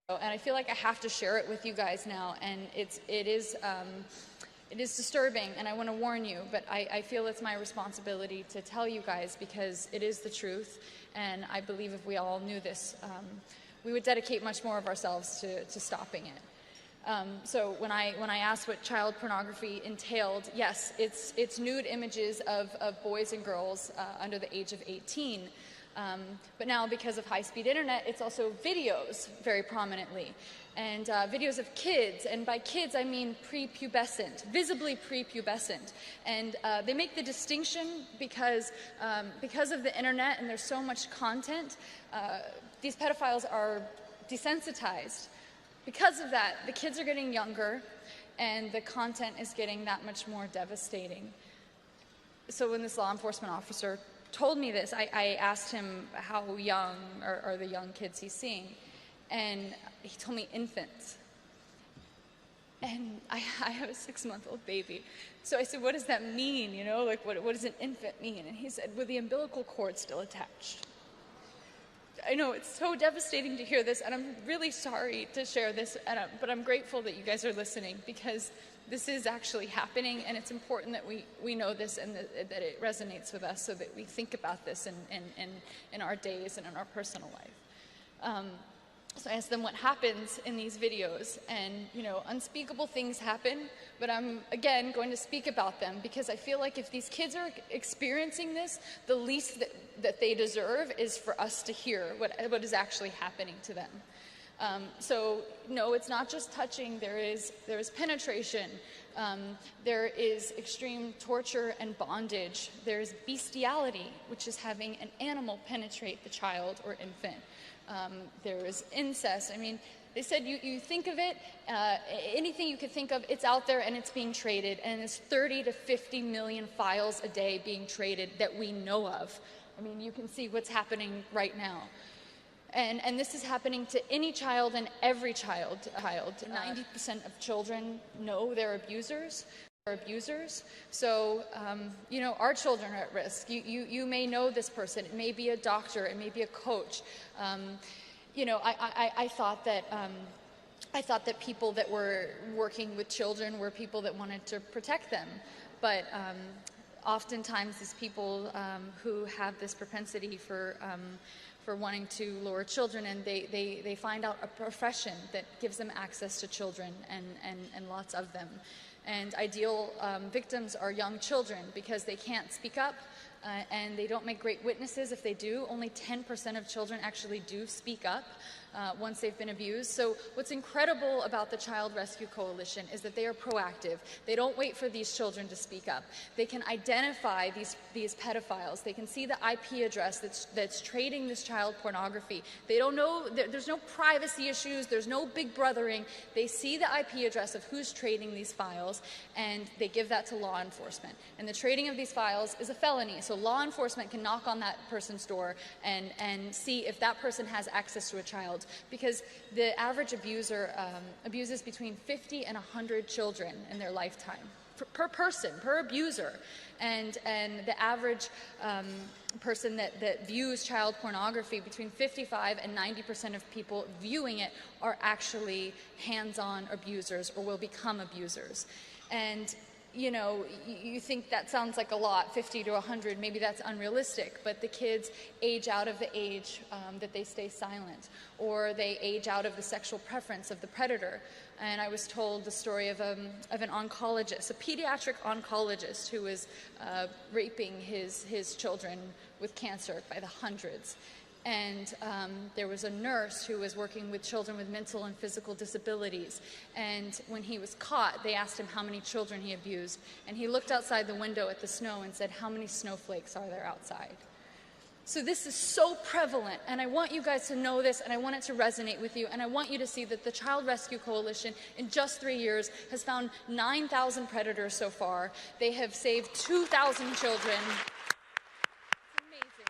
And I feel like I have to share it with you guys now, and it is disturbing, and I want to warn you, but I feel it's my responsibility to tell you guys because it is the truth, and I believe if we all knew this, we would dedicate much more of ourselves to stopping it. So when I asked what child pornography entailed, yes, it's nude images of boys and girls under the age of 18. But now, because of high-speed internet, it's also videos very prominently. And videos of kids, and by kids I mean prepubescent, visibly prepubescent. And they make the distinction because of the internet and there's so much content, these pedophiles are desensitized. Because of that, the kids are getting younger and the content is getting that much more devastating. So when this law enforcement officer told me this, I asked him how young are the young kids he's seeing, and he told me infants. And I have a 6-month-old baby. So I said, what does that mean, you know, like what does an infant mean? And he said, with the umbilical cord still attached. I know it's so devastating to hear this, and I'm really sorry to share this, but I'm grateful that you guys are listening, because this is actually happening, and it's important that we know this and that it resonates with us so that we think about this in our days and in our personal life. So I asked them what happens in these videos, and you know, unspeakable things happen, but I'm again going to speak about them because I feel like if these kids are experiencing this, the least that they deserve is for us to hear what is actually happening to them. So no, it's not just touching. There is penetration. There is extreme torture and bondage. There is bestiality, which is having an animal penetrate the child or infant. There is incest. I mean, they said you think of it, anything you could think of, it's out there and it's being traded, and there's 30 to 50 million files a day being traded that we know of. I mean, you can see what's happening right now. And this is happening to any child and every child. 90% of children know they're abusers. So, you know, our children are at risk. You may know this person. It may be a doctor. It may be a coach. You know, I thought that people that were working with children were people that wanted to protect them. But oftentimes these people who have this propensity for wanting to lure children, and they find out a profession that gives them access to children and lots of them. And ideal victims are young children because they can't speak up and they don't make great witnesses. If they do, only 10% of children actually do speak up once they've been abused. So what's incredible about the Child Rescue Coalition is that they are proactive. They don't wait for these children to speak up. They can identify these pedophiles. They can see the IP address that's trading this child pornography. They don't know, there's no privacy issues, there's no big brothering. They see the IP address of who's trading these files, and they give that to law enforcement. And the trading of these files is a felony, so law enforcement can knock on that person's door and see if that person has access to a child. Because the average abuser abuses between 50 and 100 children in their lifetime, per person, per abuser. And the average person that views child pornography, between 55 and 90% of people viewing it are actually hands-on abusers or will become abusers. And you know, you think that sounds like a lot, 50 to 100, maybe that's unrealistic, but the kids age out of the age that they stay silent, or they age out of the sexual preference of the predator. And I was told the story of an oncologist, a pediatric oncologist who was raping his children with cancer by the hundreds. And there was a nurse who was working with children with mental and physical disabilities. And when he was caught, they asked him how many children he abused. And he looked outside the window at the snow and said, "How many snowflakes are there outside?" So this is so prevalent, and I want you guys to know this, and I want it to resonate with you, and I want you to see that the Child Rescue Coalition, in just 3 years, has found 9,000 predators so far. They have saved 2,000 children.